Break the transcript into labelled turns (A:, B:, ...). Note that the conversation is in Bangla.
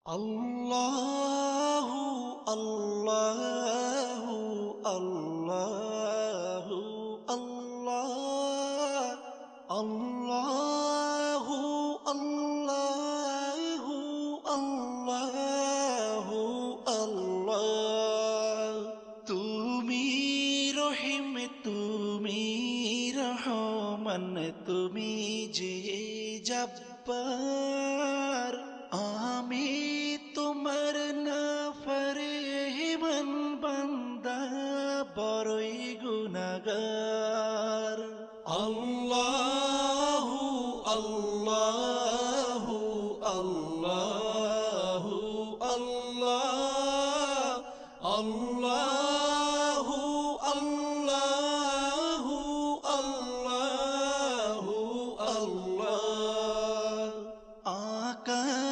A: আল্লাহু আল্লাহু আল্লাহু আল্লাহ আল্লাহু আল্লাহু আল্লাহু আল্লাহ। তুমি রহিম, তুমি রহমান, তুমি যে জব্বার, আমি তোমার নাফরমান বান্দা, বড়ই গুনাহগার। আল্লাহু আল্লাহু আল্লাহু আল্লাহ আল্লাহ